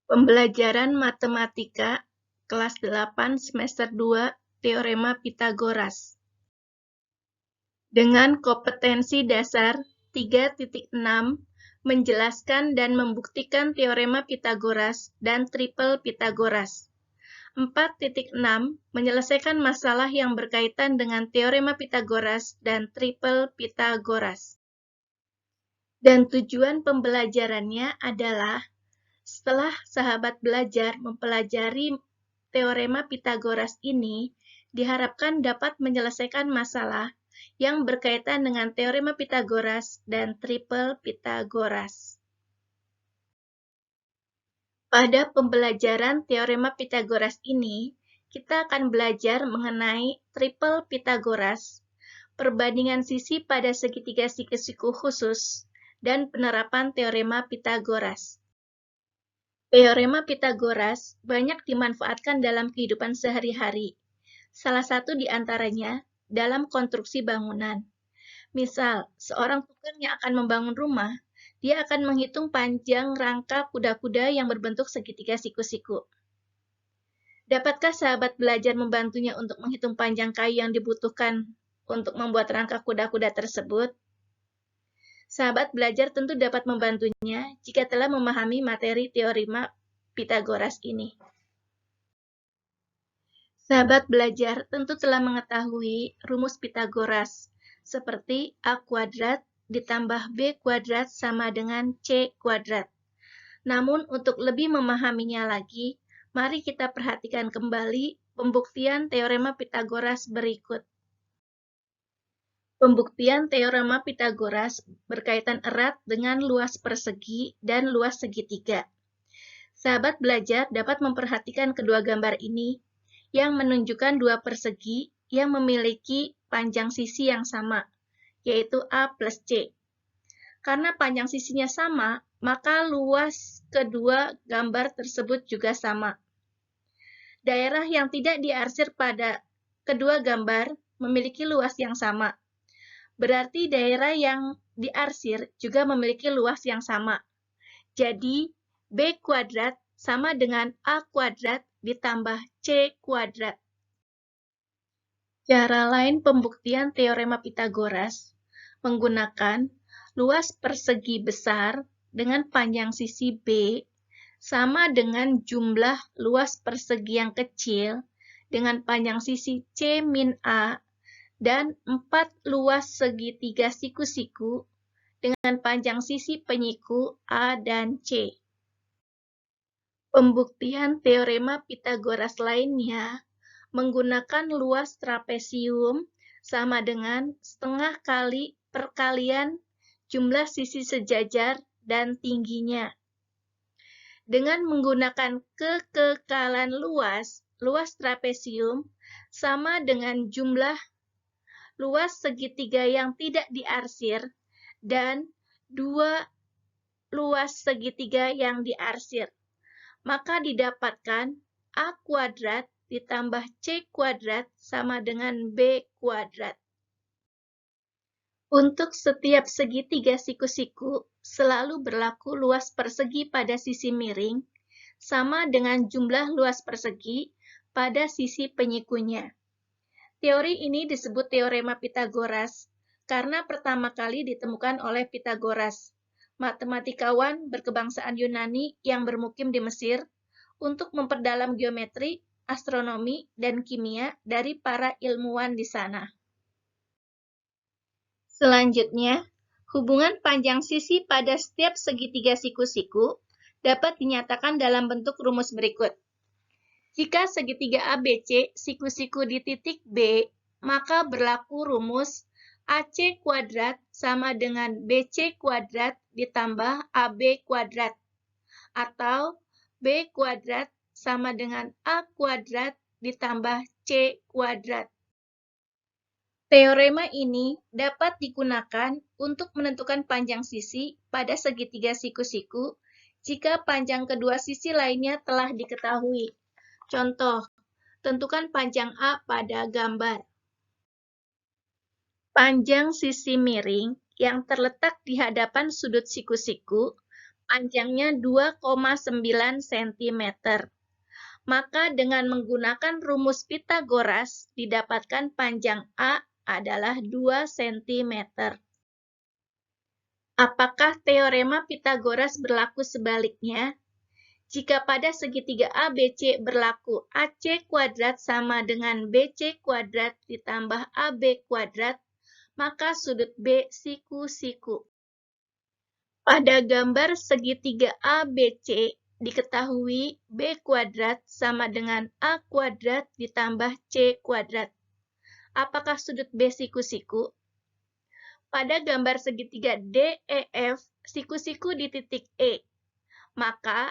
Pembelajaran Matematika kelas 8 semester 2 Teorema Pitagoras. Dengan kompetensi dasar 3.6 menjelaskan dan membuktikan teorema Pitagoras dan triple Pitagoras. 4.6 menyelesaikan masalah yang berkaitan dengan teorema Pitagoras dan triple Pitagoras. Dan tujuan pembelajarannya adalah setelah sahabat belajar mempelajari teorema Pitagoras ini, diharapkan dapat menyelesaikan masalah yang berkaitan dengan teorema Pitagoras dan triple Pitagoras. Pada pembelajaran teorema Pitagoras ini, kita akan belajar mengenai triple Pitagoras, perbandingan sisi pada segitiga siku-siku khusus, dan penerapan teorema Pitagoras. Teorema Pitagoras banyak dimanfaatkan dalam kehidupan sehari-hari. Salah satu di antaranya dalam konstruksi bangunan. Misal, seorang tukang yang akan membangun rumah, dia akan menghitung panjang rangka kuda-kuda yang berbentuk segitiga siku-siku. Dapatkah sahabat belajar membantunya untuk menghitung panjang kayu yang dibutuhkan untuk membuat rangka kuda-kuda tersebut? Sahabat belajar tentu dapat membantunya jika telah memahami materi teorema Pitagoras ini. Sahabat belajar tentu telah mengetahui rumus Pitagoras, seperti A kuadrat ditambah B kuadrat sama dengan C kuadrat. Namun untuk lebih memahaminya lagi, mari kita perhatikan kembali pembuktian teorema Pitagoras berikut. Pembuktian teorema Pitagoras berkaitan erat dengan luas persegi dan luas segitiga. Sahabat belajar dapat memperhatikan kedua gambar ini yang menunjukkan dua persegi yang memiliki panjang sisi yang sama, yaitu A plus C. Karena panjang sisinya sama, maka luas kedua gambar tersebut juga sama. Daerah yang tidak diarsir pada kedua gambar memiliki luas yang sama. Berarti daerah yang diarsir juga memiliki luas yang sama. Jadi, B kuadrat sama dengan A kuadrat ditambah C kuadrat. Cara lain pembuktian teorema Pitagoras menggunakan luas persegi besar dengan panjang sisi B sama dengan jumlah luas persegi yang kecil dengan panjang sisi C min A dan 4 luas segitiga siku-siku dengan panjang sisi penyiku A dan C. Pembuktian teorema Pitagoras lainnya menggunakan luas trapesium sama dengan setengah kali perkalian jumlah sisi sejajar dan tingginya. Dengan menggunakan kekekalan luas trapesium sama dengan jumlah luas segitiga yang tidak diarsir dan 2 luas segitiga yang diarsir. Maka didapatkan A kuadrat ditambah C kuadrat sama dengan B kuadrat. Untuk setiap segitiga siku-siku, selalu berlaku luas persegi pada sisi miring, sama dengan jumlah luas persegi pada sisi penyikunya. Teori ini disebut teorema Pitagoras, karena pertama kali ditemukan oleh Pitagoras, matematikawan berkebangsaan Yunani yang bermukim di Mesir, untuk memperdalam geometri, astronomi, dan kimia dari para ilmuwan di sana. Selanjutnya, hubungan panjang sisi pada setiap segitiga siku-siku dapat dinyatakan dalam bentuk rumus berikut. Jika segitiga ABC siku-siku di titik B, maka berlaku rumus AC kuadrat sama dengan BC kuadrat ditambah AB kuadrat, atau B kuadrat sama dengan A kuadrat ditambah C kuadrat. Teorema ini dapat digunakan untuk menentukan panjang sisi pada segitiga siku-siku jika panjang kedua sisi lainnya telah diketahui. Contoh, tentukan panjang A pada gambar. Panjang sisi miring yang terletak di hadapan sudut siku-siku panjangnya 2,9 cm. Maka dengan menggunakan rumus Pythagoras, didapatkan panjang A adalah 2 cm. Apakah teorema Pythagoras berlaku sebaliknya? Jika pada segitiga ABC berlaku AC kuadrat sama dengan BC kuadrat ditambah AB kuadrat, maka sudut B siku-siku. Pada gambar segitiga ABC, diketahui B kuadrat sama dengan A kuadrat ditambah C kuadrat. Apakah sudut B siku-siku? Pada gambar segitiga DEF, siku-siku di titik E. Maka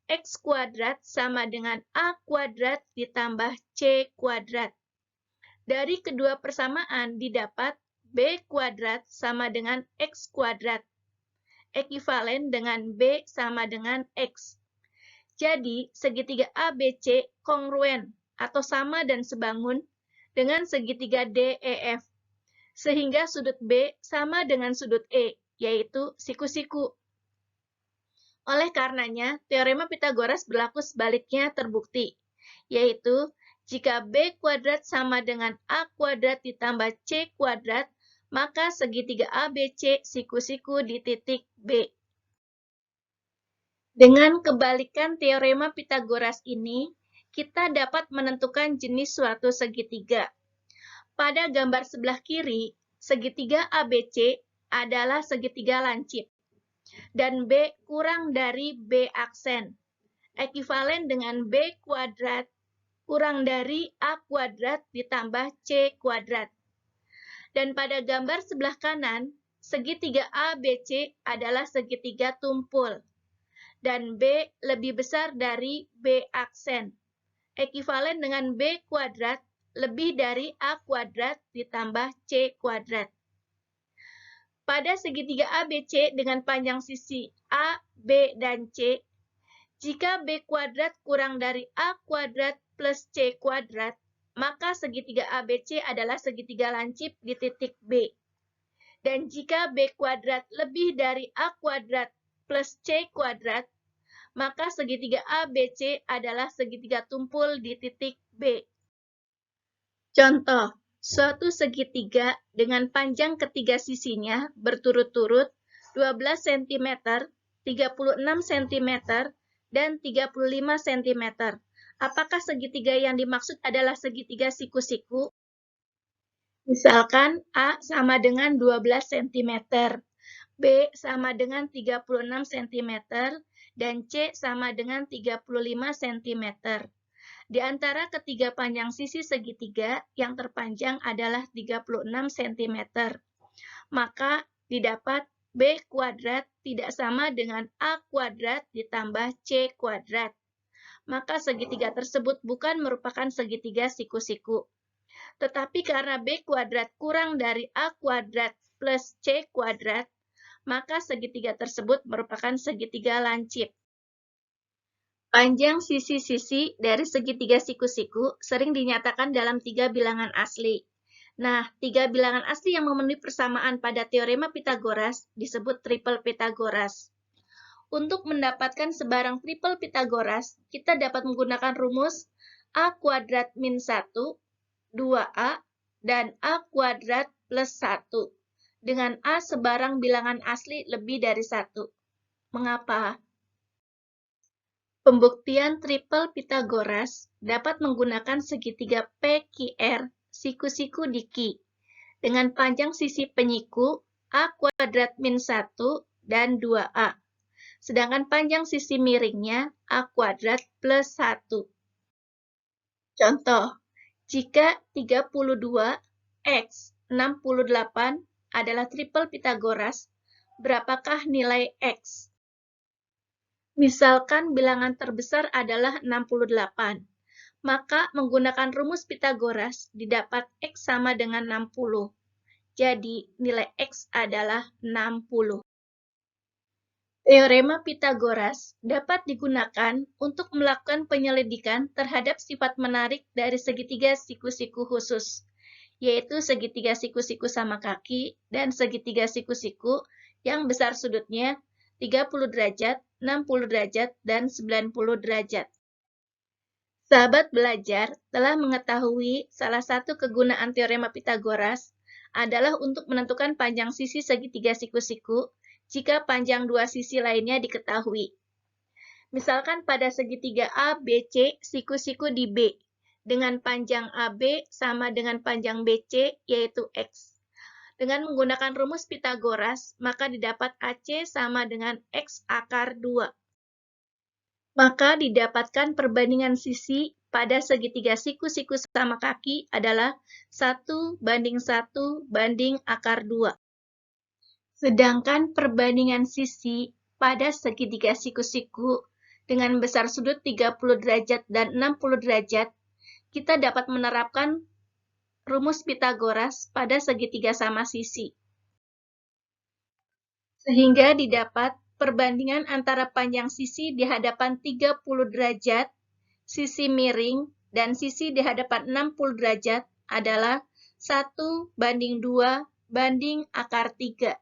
X kuadrat sama dengan A kuadrat ditambah C kuadrat. Dari kedua persamaan didapat B kuadrat sama dengan X kuadrat, ekivalen dengan B sama dengan X. Jadi, segitiga ABC kongruen atau sama dan sebangun dengan segitiga DEF, sehingga sudut B sama dengan sudut E, yaitu siku-siku. Oleh karenanya, teorema Pythagoras berlaku sebaliknya terbukti, yaitu jika B kuadrat sama dengan A kuadrat ditambah C kuadrat, maka segitiga ABC siku-siku di titik B. Dengan kebalikan teorema Pythagoras ini, kita dapat menentukan jenis suatu segitiga. Pada gambar sebelah kiri, segitiga ABC adalah segitiga lancip, dan B kurang dari B aksen, ekivalen dengan B kuadrat kurang dari A kuadrat ditambah C kuadrat. Dan pada gambar sebelah kanan, segitiga ABC adalah segitiga tumpul, dan B lebih besar dari B aksen, ekivalen dengan B kuadrat lebih dari A kuadrat ditambah C kuadrat. Pada segitiga ABC dengan panjang sisi A, B, dan C, jika B kuadrat kurang dari A kuadrat plus C kuadrat, maka segitiga ABC adalah segitiga lancip di titik B. Dan jika B kuadrat lebih dari A kuadrat plus C kuadrat, maka segitiga ABC adalah segitiga tumpul di titik B. Contoh, suatu segitiga dengan panjang ketiga sisinya berturut-turut 12 cm, 36 cm, dan 35 cm. Apakah segitiga yang dimaksud adalah segitiga siku-siku? Misalkan A sama dengan 12 cm, B sama dengan 36 cm, dan C sama dengan 35 cm. Di antara ketiga panjang sisi segitiga, yang terpanjang adalah 36 cm. Maka didapat B kuadrat tidak sama dengan A kuadrat ditambah C kuadrat. Maka segitiga tersebut bukan merupakan segitiga siku-siku. Tetapi karena B kuadrat kurang dari A kuadrat plus C kuadrat, maka segitiga tersebut merupakan segitiga lancip. Panjang sisi-sisi dari segitiga siku-siku sering dinyatakan dalam 3 bilangan asli. Nah, 3 bilangan asli yang memenuhi persamaan pada teorema Pythagoras disebut triple Pythagoras. Untuk mendapatkan sebarang triple Pythagoras, kita dapat menggunakan rumus A kuadrat min 1, 2A, dan A kuadrat plus 1, dengan A sebarang bilangan asli lebih dari 1. Mengapa? Pembuktian triple Pythagoras dapat menggunakan segitiga PQR siku-siku di Q dengan panjang sisi penyiku A kuadrat min 1 dan 2A, sedangkan panjang sisi miringnya A kuadrat plus 1. Contoh, jika 32X 68 adalah triple Pythagoras, berapakah nilai X? Misalkan bilangan terbesar adalah 68, maka menggunakan rumus Pythagoras didapat X sama dengan 60. Jadi, nilai X adalah 60. Teorema Pythagoras dapat digunakan untuk melakukan penyelidikan terhadap sifat menarik dari segitiga siku-siku khusus, yaitu segitiga siku-siku sama kaki dan segitiga siku-siku yang besar sudutnya 30 derajat, 60 derajat, dan 90 derajat. Sahabat belajar telah mengetahui salah satu kegunaan teorema Pitagoras adalah untuk menentukan panjang sisi segitiga siku-siku jika panjang dua sisi lainnya diketahui. Misalkan pada segitiga ABC, siku-siku di B, dengan panjang AB sama dengan panjang BC, yaitu X. Dengan menggunakan rumus Pitagoras, maka didapat AC sama dengan X akar 2. Maka didapatkan perbandingan sisi pada segitiga siku-siku sama kaki adalah 1 banding 1 banding akar 2. Sedangkan perbandingan sisi pada segitiga siku-siku dengan besar sudut 30 derajat dan 60 derajat, kita dapat menerapkan rumus Pitagoras pada segitiga sama sisi. Sehingga didapat perbandingan antara panjang sisi di hadapan 30 derajat, sisi miring, dan sisi di hadapan 60 derajat adalah 1 banding 2 banding akar 3.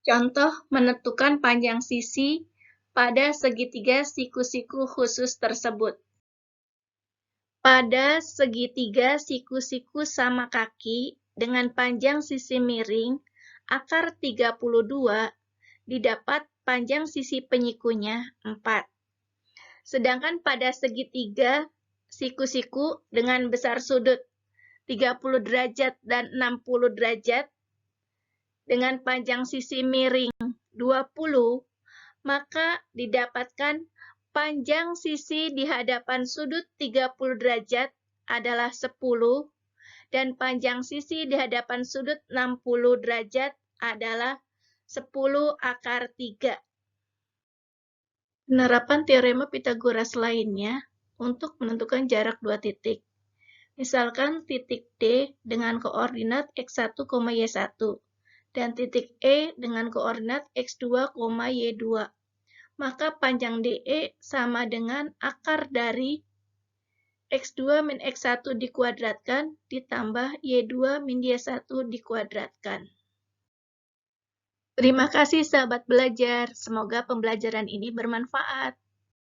Contoh menentukan panjang sisi pada segitiga siku-siku khusus tersebut. Pada segitiga siku-siku sama kaki dengan panjang sisi miring akar 32, didapat panjang sisi penyikunya 4. Sedangkan pada segitiga siku-siku dengan besar sudut 30 derajat dan 60 derajat dengan panjang sisi miring 20, maka didapatkan panjang sisi di hadapan sudut 30 derajat adalah 10 dan panjang sisi di hadapan sudut 60 derajat adalah 10 akar 3. Penerapan teorema Pitagoras lainnya untuk menentukan jarak dua titik. Misalkan titik D dengan koordinat x1, y1 dan titik E dengan koordinat x2, y2. Maka panjang DE sama dengan akar dari x2 min x1 dikuadratkan ditambah y2 min y1 dikuadratkan. Terima kasih sahabat belajar, semoga pembelajaran ini bermanfaat.